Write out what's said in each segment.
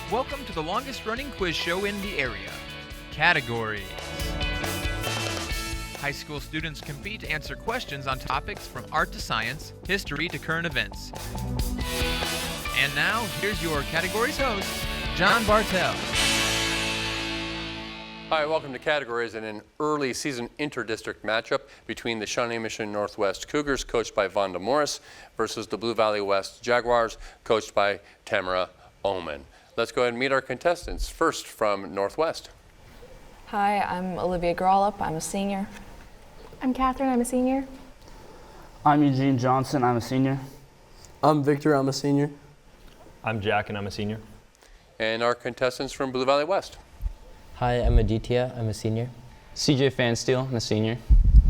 Welcome to the longest running quiz show in the area. Categories. High school students compete to answer questions on topics from art to science, history to current events. And now, here's your categories host, John Bartell. Hi, welcome to Categories in an early season inter-district matchup between the Shawnee Mission Northwest Cougars, coached by Vonda Morris, versus the Blue Valley West Jaguars, coached by Tamara Ullman. Let's go ahead and meet our contestants. First, from Northwest. Hi, I'm Olivia Grollup. I'm a senior. I'm Catherine. I'm a senior. I'm Eugene Johnson. I'm a senior. I'm Victor. I'm a senior. I'm Jack, and I'm a senior. And our contestants from Blue Valley West. Hi, I'm Aditya. I'm a senior. CJ Fansteel, I'm a senior.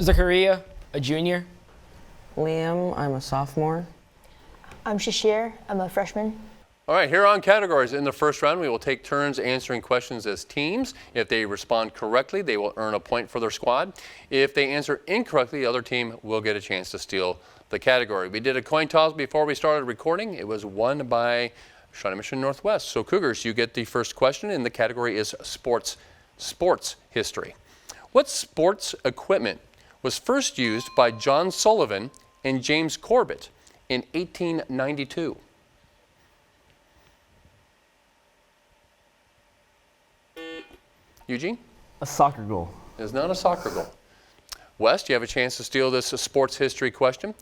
Zachariah, a junior. Liam, I'm a sophomore. I'm Shashir. I'm a freshman. All right, here on Categories. In the first round, we will take turns answering questions as teams. If they respond correctly, they will earn a point for their squad. If they answer incorrectly, the other team will get a chance to steal the category. We did a coin toss before we started recording. It was won by Shawnee Mission Northwest. So Cougars, you get the first question, and the category is sports history. What sports equipment was first used by John Sullivan and James Corbett in 1892? Eugene? A soccer goal. It is not a soccer goal. West, you have a chance to steal this sports history question.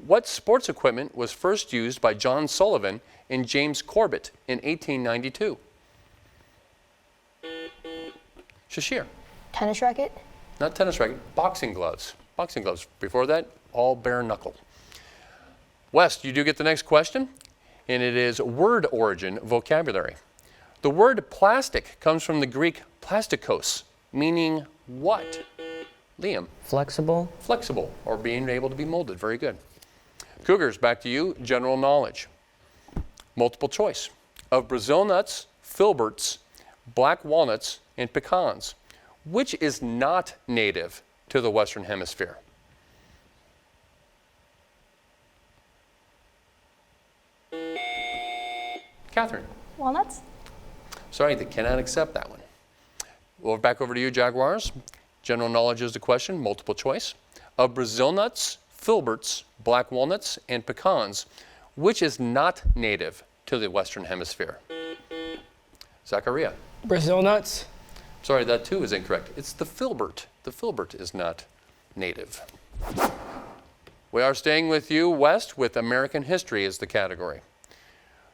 What sports equipment was first used by John Sullivan and James Corbett in 1892? Shashir? Tennis racket. Not tennis racket, boxing gloves. Boxing gloves. Before that, all bare knuckle. West, you do get the next question, and it is word origin vocabulary. The word plastic comes from the Greek plastikos, meaning what? Liam? Flexible. Flexible, or being able to be molded. Very good. Cougars, back to you. General knowledge. Multiple choice. Of Brazil nuts, filberts, black walnuts, and pecans, which is not native to the Western Hemisphere? Catherine? Walnuts. Sorry, they cannot accept that one. Well, back over to you, Jaguars. General knowledge is the question, multiple choice. Of Brazil nuts, filberts, black walnuts, and pecans, which is not native to the Western Hemisphere? Zachariah? Brazil nuts. Sorry, that too is incorrect. It's the filbert. The filbert is not native. We are staying with you, West, with American history as the category.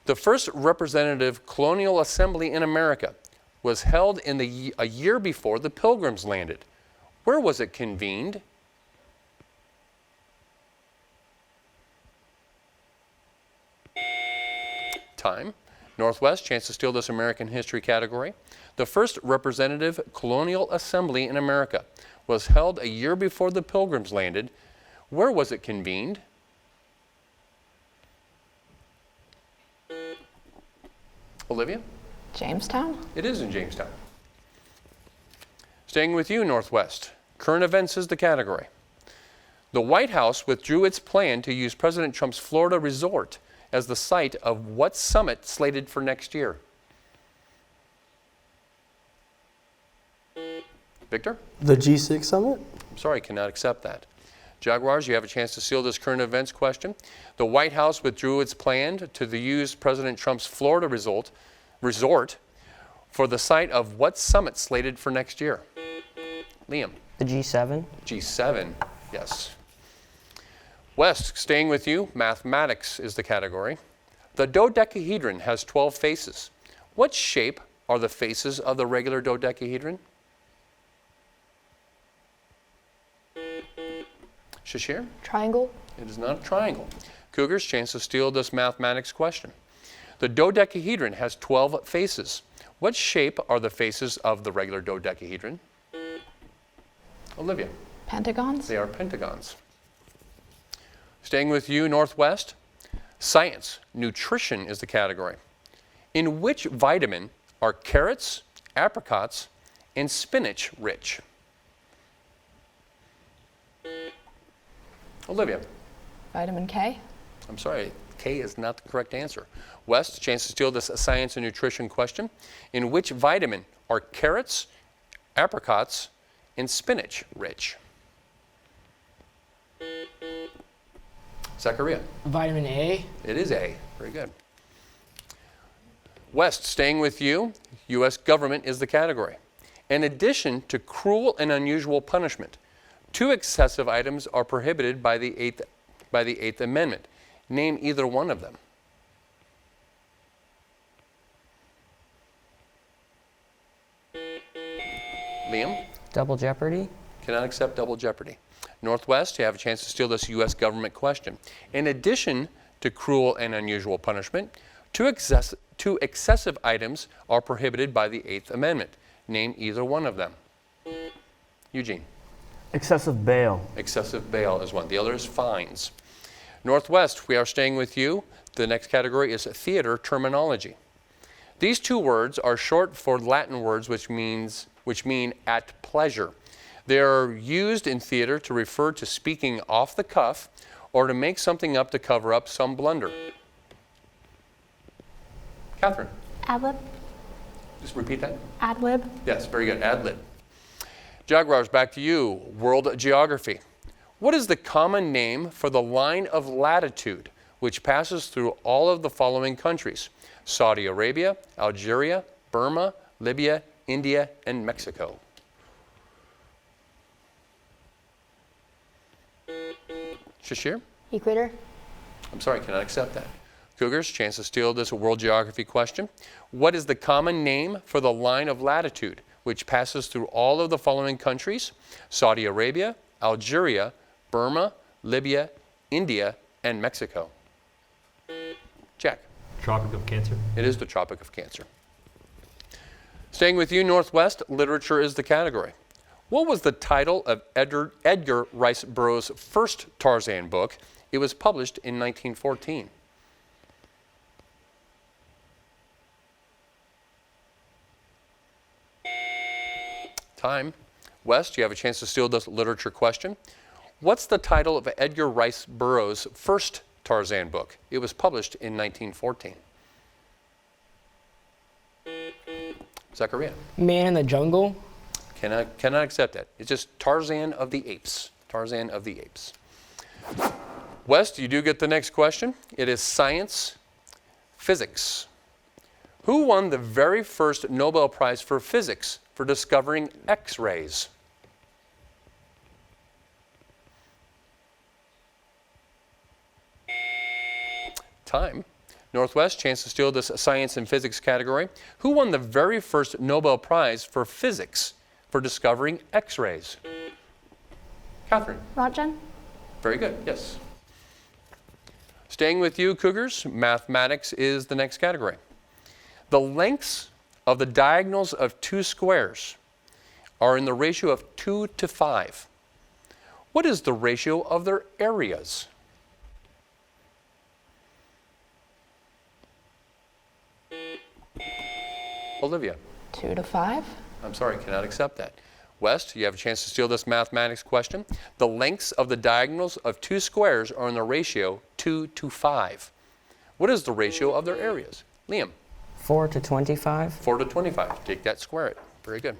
The first representative colonial assembly in America was held in a year before the Pilgrims landed. Where was it convened? Time. Northwest, chance to steal this American history category. The first representative colonial assembly in America was held a year before the Pilgrims landed. Where was it convened? Olivia? Jamestown? It is in Jamestown. Staying with you, Northwest. Current events is the category. The White House withdrew its plan to use President Trump's Florida resort as the site of what summit slated for next year? Victor? The G6 summit? I'm sorry, cannot accept that. Jaguars, you have a chance to seal this current events question. The White House withdrew its plan to use President Trump's Florida resort for the site of what summit slated for next year? Liam? The G7. G7, yes. West, staying with you, mathematics is the category. The dodecahedron has 12 faces. What shape are the faces of the regular dodecahedron? Shashir? Triangle. It is not a triangle. Cougars, chance to steal this mathematics question. The dodecahedron has 12 faces. What shape are the faces of the regular dodecahedron? Olivia? Pentagons? They are pentagons. Staying with you, Northwest. Science, nutrition is the category. In which vitamin are carrots, apricots, and spinach rich? Olivia? Vitamin K? I'm sorry, K is not the correct answer. West, chance to steal this science and nutrition question. In which vitamin are carrots, apricots, and spinach rich? Zachariah. Vitamin A. It is A. Very good. West, staying with you, U.S. government is the category. In addition to cruel and unusual punishment, 2 excessive items are prohibited by the Eighth Amendment. Name either one of them. Liam? Double jeopardy. Cannot accept double jeopardy. Northwest, you have a chance to steal this U.S. government question. In addition to cruel and unusual punishment, 2 excessive items are prohibited by the Eighth Amendment. Name either one of them. Eugene. Excessive bail. Excessive bail is one. The other is fines. Northwest, we are staying with you. The next category is theater terminology. These 2 words are short for Latin words which mean at pleasure. They are used in theater to refer to speaking off the cuff or to make something up to cover up some blunder. Catherine. Ad-lib. Just repeat that. Ad-lib. Yes, very good. Ad-lib. Jaguars, back to you. World geography. What is the common name for the line of latitude which passes through all of the following countries? Saudi Arabia, Algeria, Burma, Libya, India, and Mexico. Shashir? Equator. I'm sorry, cannot accept that. Cougars, chance to steal this world geography question. What is the common name for the line of latitude which passes through all of the following countries? Saudi Arabia, Algeria, Burma, Libya, India, and Mexico. Jack. Tropic of Cancer. It is the Tropic of Cancer. Staying with you, Northwest, literature is the category. What was the title of Edgar Rice Burroughs' first Tarzan book? It was published in 1914. Time. West, you have a chance to steal this literature question. What's the title of Edgar Rice Burroughs' first Tarzan book? It was published in 1914. Zachariah. Man in the Jungle. Cannot accept that. It's just Tarzan of the Apes. Tarzan of the Apes. West, you do get the next question. It is science, physics. Who won the very first Nobel Prize for physics for discovering X-rays? Time. Northwest, chance to steal this science and physics category. Who won the very first Nobel Prize for physics for discovering X-rays? Catherine. Rontgen. Very good, yes. Staying with you, Cougars, mathematics is the next category. The lengths of the diagonals of 2 squares are in the ratio of 2 to 5. What is the ratio of their areas? Olivia. 2 to 5. I'm sorry, cannot accept that. West, you have a chance to steal this mathematics question. The lengths of the diagonals of 2 squares are in the ratio 2 to 5. What is the ratio of their areas? Liam. 4 to 25. 4 to 25. Take that, square it. Very good.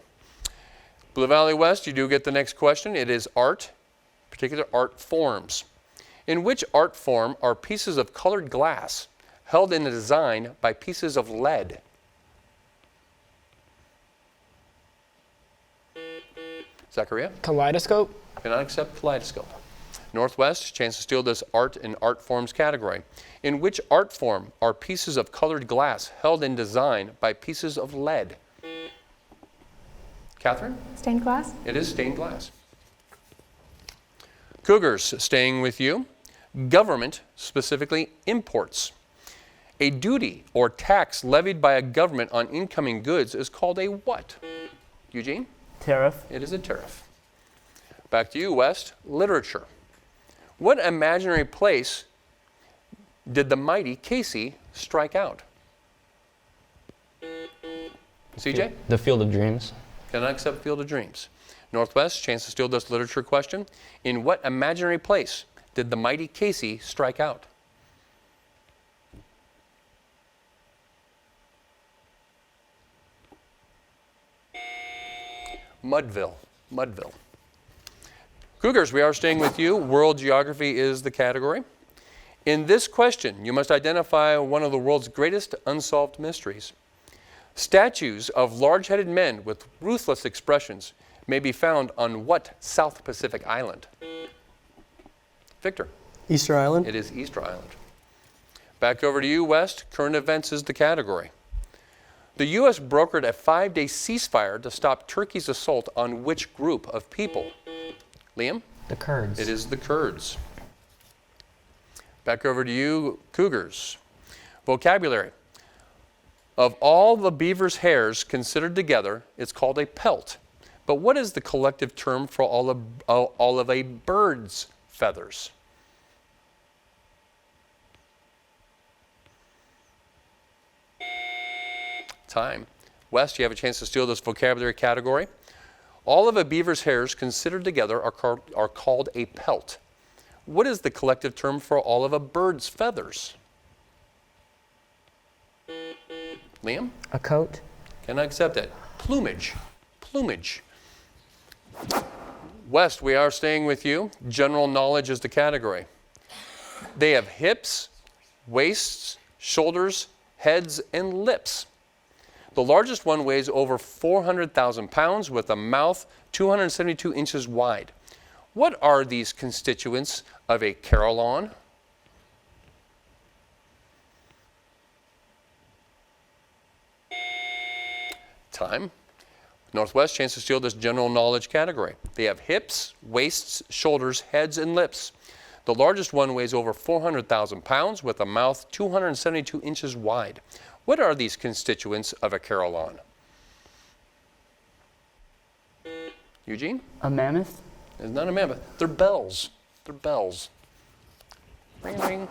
Blue Valley West, you do get the next question. It is art, particular art forms. In which art form are pieces of colored glass held in a design by pieces of lead? Zachariah? Kaleidoscope. Cannot accept kaleidoscope. Northwest, chance to steal this art and art forms category. In which art form are pieces of colored glass held in design by pieces of lead? Catherine? Stained glass. It is stained glass. Cougars, staying with you. Government, specifically imports. A duty or tax levied by a government on incoming goods is called a what? Eugene? Tariff. It is a tariff. Back to you, West. Literature. What imaginary place did the mighty Casey strike out? CJ? The Field of Dreams. Cannot accept Field of Dreams. Northwest, chance to steal this literature question. In what imaginary place did the mighty Casey strike out? Mudville. Cougars, we are staying with you. World geography is the category. In this question, you must identify one of the world's greatest unsolved mysteries. Statues of large-headed men with ruthless expressions may be found on what South Pacific island? Victor. Easter Island. It is Easter Island. Back over to you, West. Current events is the category. The U.S. brokered a 5-day ceasefire to stop Turkey's assault on which group of people? Liam? The Kurds. It is the Kurds. Back over to you, Cougars. Vocabulary. Of all the beaver's hairs considered together, it's called a pelt. But what is the collective term for all of a bird's feathers? Time. West, you have a chance to steal this vocabulary category. All of a beaver's hairs considered together are called a pelt. What is the collective term for all of a bird's feathers? Liam? A coat. Can I accept that? Plumage. West, we are staying with you. General knowledge is the category. They have hips, waists, shoulders, heads, and lips. The largest one weighs over 400,000 pounds with a mouth 272 inches wide. What are these constituents of a carillon? Time. Northwest, chance to steal this general knowledge category. They have hips, waists, shoulders, heads, and lips. The largest one weighs over 400,000 pounds with a mouth 272 inches wide. What are these constituents of a carillon? Eugene? A mammoth. It's not a mammoth. They're bells. Ring, ring.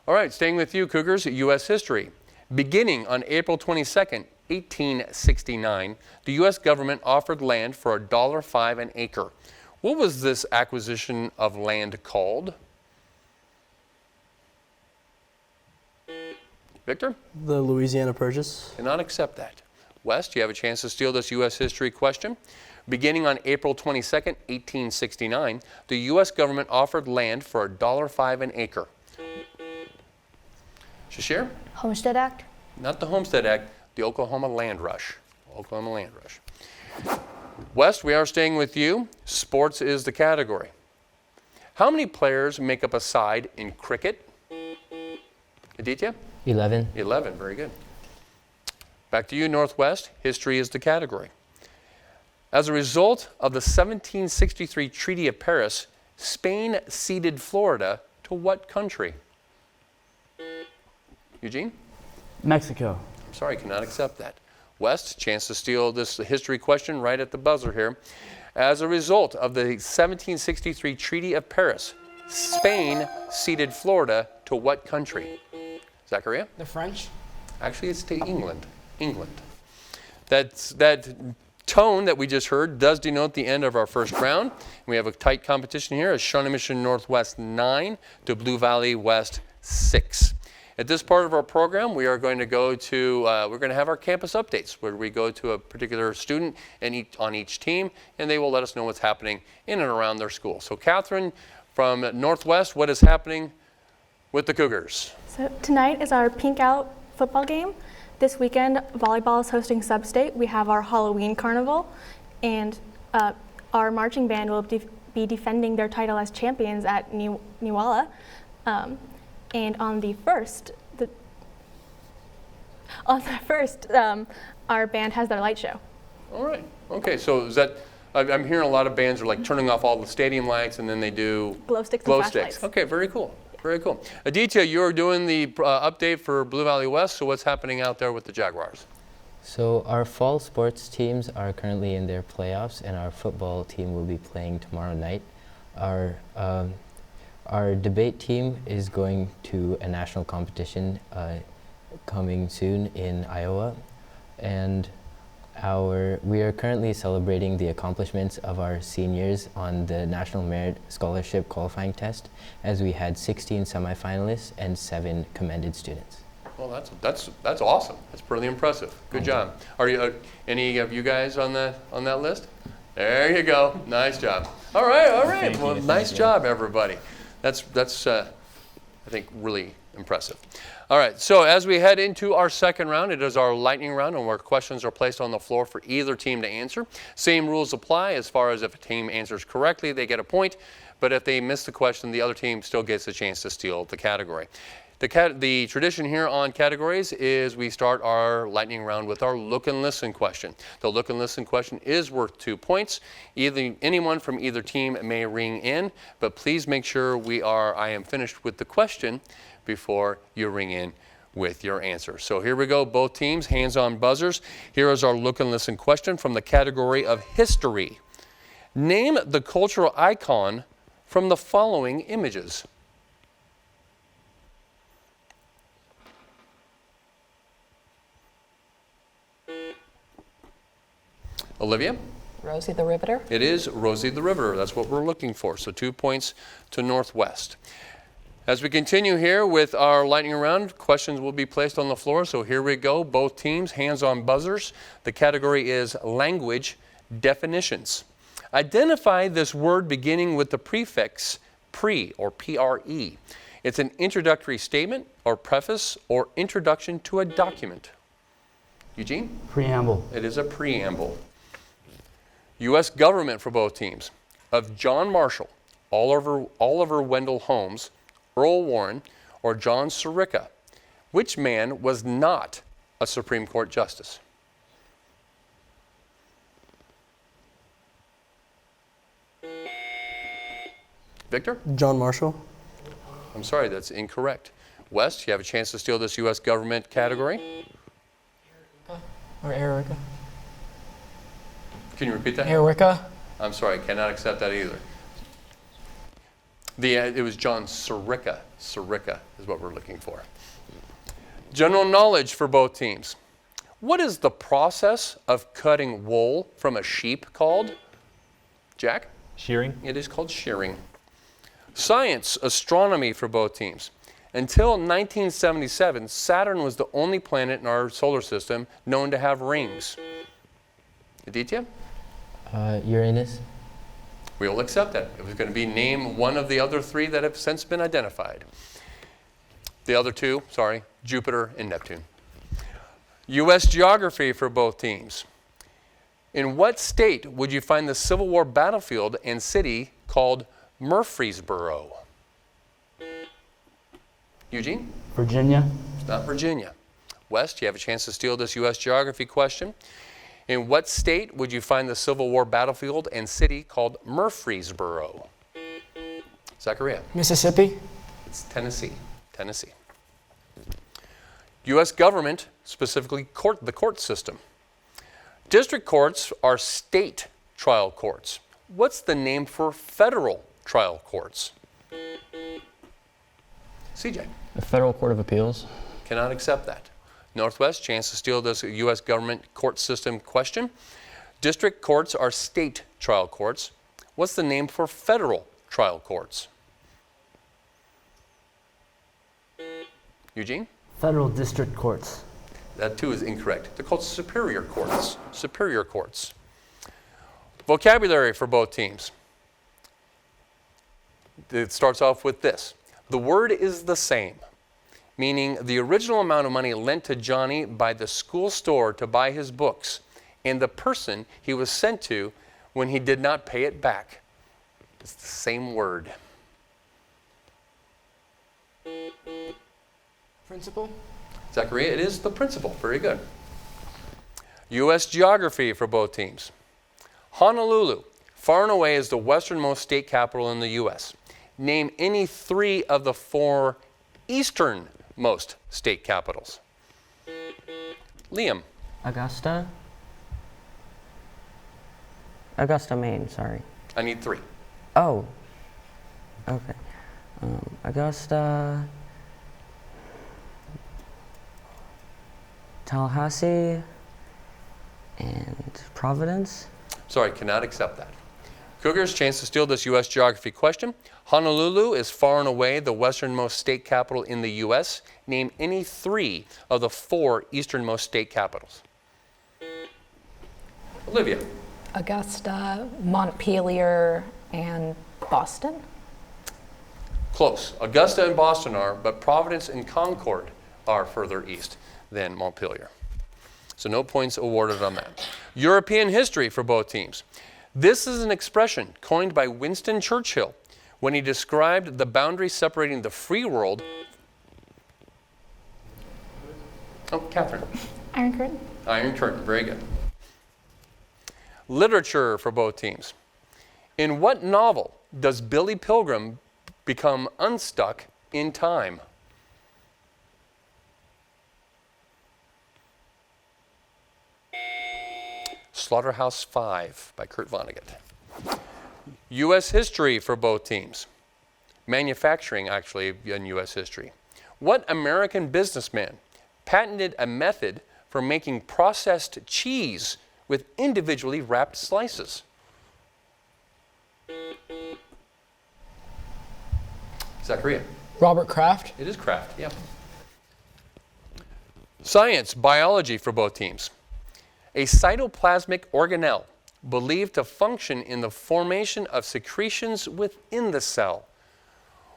All right, staying with you, Cougars, U.S. history. Beginning on April 22nd, 1869, the U.S. government offered land for $1.05 an acre. What was this acquisition of land called? Victor? The Louisiana Purchase. Cannot accept that. West, you have a chance to steal this U.S. history question. Beginning on April 22nd, 1869, the U.S. government offered land for $1.05 an acre. Shashir? Homestead Act. Not the Homestead Act, the Oklahoma Land Rush. West, we are staying with you. Sports is the category. How many players make up a side in cricket? Aditya? 11. 11, very good. Back to you, Northwest. History is the category. As a result of the 1763 Treaty of Paris, Spain ceded Florida to what country? Eugene? Mexico. Sorry, cannot accept that. West, chance to steal this history question right at the buzzer here. As a result of the 1763 Treaty of Paris, Spain ceded Florida to what country? Zachariah? The French. Actually, it's to England. That tone that we just heard does denote the end of our first round. We have a tight competition here as Shawnee Mission Northwest 9 to Blue Valley West 6. At this part of our program, we are going to go to, we're going to have our campus updates where we go to a particular student on each team, and they will let us know what's happening in and around their school. So Catherine from Northwest, what is happening with the Cougars? So tonight is our Pink Out football game. This weekend, volleyball is hosting Sub-State. We have our Halloween carnival, and our marching band will be defending their title as champions at Newalla. And on the first, our band has their light show. All right. Okay. So is that? I'm hearing a lot of bands are like turning off all the stadium lights and then they do glow sticks. And flashlights. Okay. Very cool. Very cool. Aditya, you're doing the update for Blue Valley West. So what's happening out there with the Jaguars? So our fall sports teams are currently in their playoffs, and our football team will be playing tomorrow night. Our debate team is going to a national competition coming soon in Iowa, and we are currently celebrating the accomplishments of our seniors on the National Merit Scholarship qualifying test, as we had 16 semifinalists and 7 commended students. Well, that's awesome. That's pretty impressive. Good job. Are you any of you guys on that list? There you go. Nice job. All right. Well, nice job, everybody. That's I think really impressive. All right. So as we head into our second round, it is our lightning round, and where questions are placed on the floor for either team to answer. Same rules apply as far as if a team answers correctly, they get a point. But if they miss the question, the other team still gets a chance to steal the category. The tradition here on categories is we start our lightning round with our look and listen question. The look and listen question is worth 2 points. Anyone from either team may ring in, but please make sure I am finished with the question before you ring in with your answer. So here we go, both teams, hands on buzzers. Here is our look and listen question from the category of history. Name the cultural icon from the following images. Olivia? Rosie the Riveter. It is Rosie the Riveter. That's what we're looking for. So 2 points to Northwest. As we continue here with our lightning round, questions will be placed on the floor. So here we go. Both teams, hands on buzzers. The category is language definitions. Identify this word beginning with the prefix pre or pre. It's an introductory statement or preface or introduction to a document. Eugene? Preamble. It is a preamble. U.S. government for both teams. Of John Marshall, Oliver Wendell Holmes, Earl Warren, or John Sirica, which man was not a Supreme Court justice? Victor? John Marshall. I'm sorry, that's incorrect. West, you have a chance to steal this U.S. government category. Or Erica. Can you repeat that? Erica. I'm sorry, cannot accept that either. It was John Sirica. Sirica is what we're looking for. General knowledge for both teams. What is the process of cutting wool from a sheep called? Jack? Shearing. It is called shearing. Science, astronomy for both teams. Until 1977, Saturn was the only planet in our solar system known to have rings. Aditya? Uranus. We will accept that. It was going to be name one of the other three that have since been identified. The other two, Jupiter and Neptune. U.S. geography for both teams. In what state would you find the Civil War battlefield and city called Murfreesboro? Eugene? Virginia. It's not Virginia. West, you have a chance to steal this U.S. geography question. In what state would you find the Civil War battlefield and city called Murfreesboro? Zachariah? Mississippi. It's Tennessee. Tennessee. U.S. government, specifically the court system. District courts are state trial courts. What's the name for federal trial courts? CJ? The Federal Court of Appeals. Cannot accept that. Northwest, chance to steal this U.S. government court system question. District courts are state trial courts. What's the name for federal trial courts? Eugene? Federal district courts. That too is incorrect. They're called superior courts. Superior courts. Vocabulary for both teams. It starts off with this. The word is the same, meaning the original amount of money lent to Johnny by the school store to buy his books and the person he was sent to when he did not pay it back. It's the same word. Principal. Zachariah, it is the principal. Very good. U.S. geography for both teams. Honolulu, far and away, is the westernmost state capital in the U.S. Name any three of the four easternmost state capitals. Liam. Augusta, Maine, sorry. I need three. Oh, okay. Augusta, Tallahassee, and Providence. Sorry, cannot accept that. Cougars, chance to steal this U.S. geography question. Honolulu is far and away the westernmost state capital in the U.S. Name any 3 of the 4 easternmost state capitals. Olivia. Augusta, Montpelier, and Boston. Close. Augusta and Boston are, but Providence and Concord are further east than Montpelier. So no points awarded on that. European history for both teams. This is an expression coined by Winston Churchill when he described the boundary separating the free world. Oh, Catherine. Iron Curtain. Iron Curtain, very good. Literature for both teams. In what novel does Billy Pilgrim become unstuck in time? Slaughterhouse-Five by Kurt Vonnegut. U.S. history for both teams. Manufacturing, actually, in U.S. history. What American businessman patented a method for making processed cheese with individually wrapped slices? Zachariah. Robert Kraft. It is Kraft, yeah. Science, biology for both teams. A cytoplasmic organelle believed to function in the formation of secretions within the cell.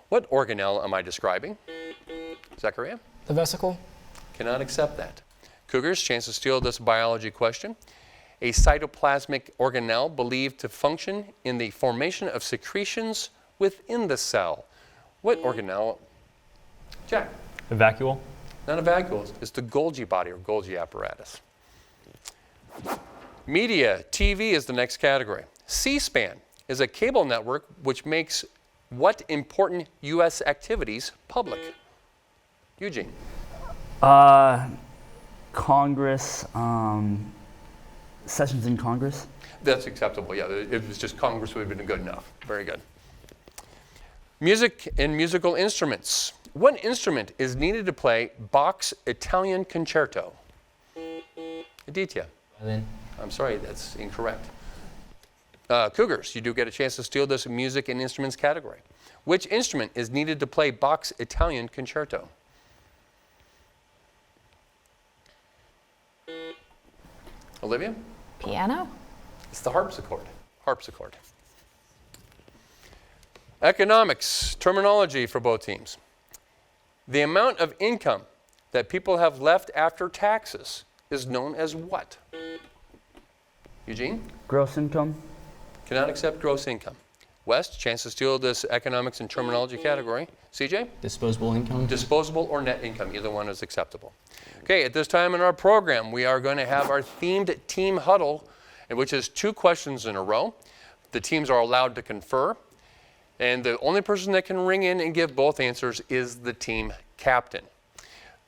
What organelle am I describing? Zachariah? The vesicle. Cannot accept that. Cougars, chance to steal this biology question. A cytoplasmic organelle believed to function in the formation of secretions within the cell. What organelle? Jack? A vacuole. Not a vacuole. It's the Golgi body or Golgi apparatus. Media, TV is the next category. C-SPAN is a cable network which makes what important U.S. activities public? Eugene. Congress, sessions in Congress. That's acceptable, yeah. It was just Congress would have been good enough. Very good. Music and musical instruments. What instrument is needed to play Bach's Italian Concerto? Aditya. I'm sorry, that's incorrect. Cougars, you do get a chance to steal this music and instruments category. Which instrument is needed to play Bach's Italian Concerto? Olivia? Piano? It's the harpsichord. Harpsichord. Economics, terminology for both teams. The amount of income that people have left after taxes is known as what? Eugene? Gross income. Cannot accept gross income. West, chance to steal this economics and terminology category. CJ? Disposable income. Disposable or net income, either one is acceptable. Okay, at this time in our program, we are going to have our themed team huddle, which is 2 questions in a row. The teams are allowed to confer, and the only person that can ring in and give both answers is the team captain.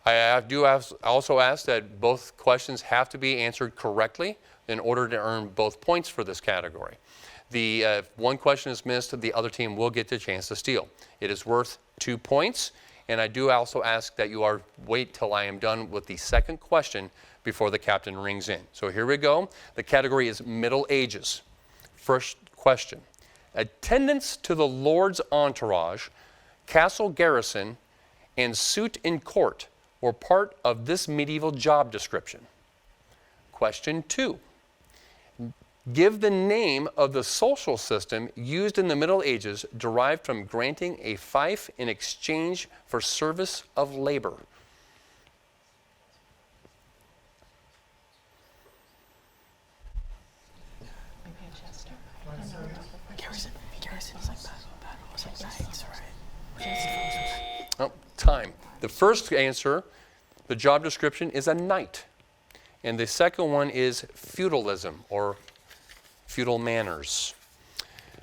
I do also ask that both questions have to be answered correctly in order to earn both points for this category. If one question is missed, the other team will get the chance to steal. It is worth 2 points, and I do also ask that you wait till I am done with the second question before the captain rings in. So here we go. The category is Middle Ages. First question. Attendance to the Lord's entourage, castle garrison, and suit in court were part of this medieval job description. Question 2. Give the name of the social system used in the Middle Ages derived from granting a fief in exchange for service of labor. Oh, time. The first answer, the job description, is a knight. And the second one is feudalism or feudal manners.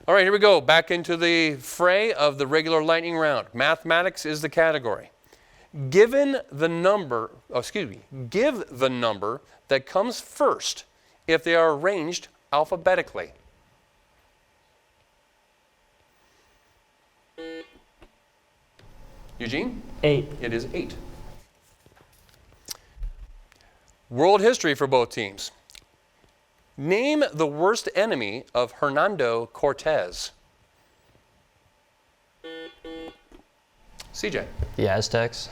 All right, here we go. Back into the fray of the regular lightning round. Mathematics is the category. Give the number that comes first if they are arranged alphabetically. Eugene? 8. It is 8. World history for both teams. Name the worst enemy of Hernando Cortez. CJ. The Aztecs.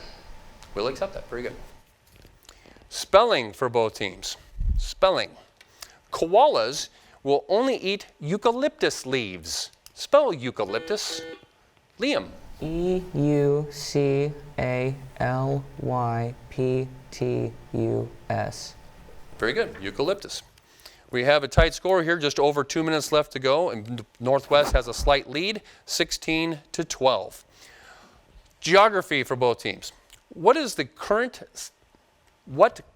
We'll accept that. Very good. Spelling for both teams. Spelling. Koalas will only eat eucalyptus leaves. Spell eucalyptus. Liam. EUCALYPTUS. Very good. Eucalyptus. We have a tight score here, just over 2 minutes left to go, and Northwest has a slight lead, 16-12. Geography for both teams. What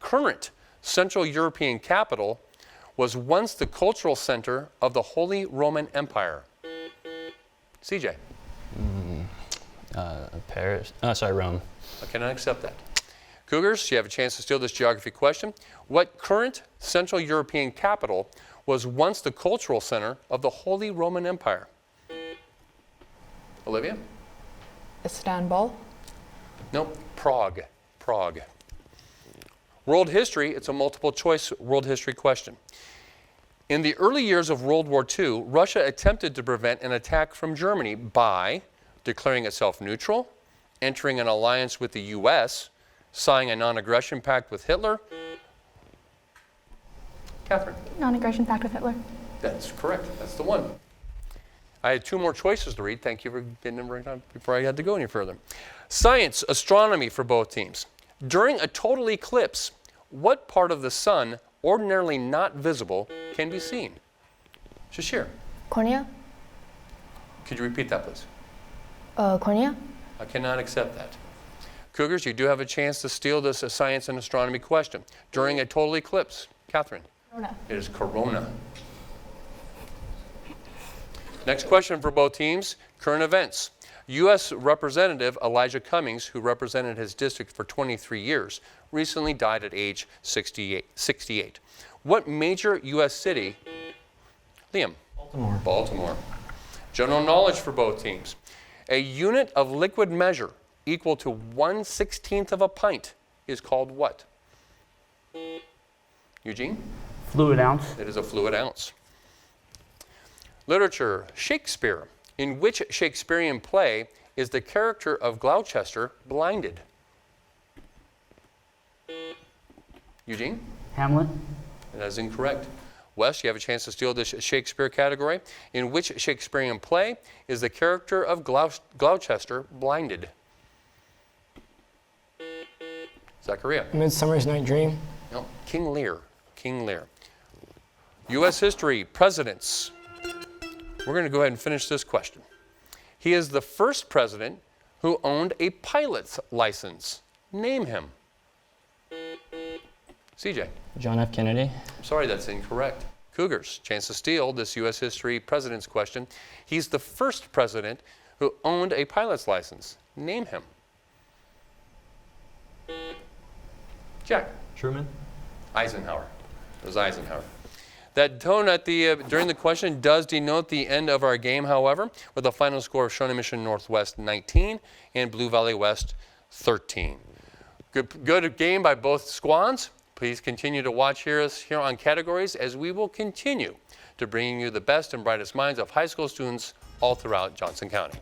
current Central European capital was once the cultural center of the Holy Roman Empire? CJ. Paris. Rome. I cannot accept that. Cougars, you have a chance to steal this geography question. What current Central European capital was once the cultural center of the Holy Roman Empire? Olivia? Istanbul. Nope. Prague. Prague. World history, it's a multiple choice world history question. In the early years of World War II, Russia attempted to prevent an attack from Germany by declaring itself neutral, entering an alliance with the U.S., signing a non-aggression pact with Hitler. Catherine. Non-aggression pact with Hitler. That's correct. That's the one. I had 2 more choices to read. Thank you for getting them right on before I had to go any further. Science, astronomy for both teams. During a total eclipse, what part of the sun, ordinarily not visible, can be seen? Shashir. Cornea? Could you repeat that, please? Cornea? I cannot accept that. Cougars, you do have a chance to steal this science and astronomy question. During a total eclipse. Catherine. Corona. It is corona. Next question for both teams, current events. U.S. Representative Elijah Cummings, who represented his district for 23 years, recently died at age 68. What major U.S. city? Liam. Baltimore. Baltimore. General knowledge for both teams. A unit of liquid measure equal to 1/16 of a pint is called what? Eugene? Fluid ounce. It is a fluid ounce. Literature, Shakespeare. In which Shakespearean play is the character of Gloucester blinded? Eugene? Hamlet. That is incorrect. Wes, you have a chance to steal this Shakespeare category. In which Shakespearean play is the character of Gloucester blinded? Zachariah? Midsummer's Night Dream. No, King Lear. King Lear. U.S. history, presidents. We're going to go ahead and finish this question. He is the first president who owned a pilot's license. Name him. CJ. John F. Kennedy. I'm sorry, that's incorrect. Cougars, chance to steal this U.S. history president's question. He's the first president who owned a pilot's license. Name him. Jack. Truman. Eisenhower. It was Eisenhower. That tone during the question does denote the end of our game, however, with a final score of Shawnee Mission Northwest 19 and Blue Valley West 13. Good game by both squads. Please continue to watch us here on Categories as we will continue to bring you the best and brightest minds of high school students all throughout Johnson County.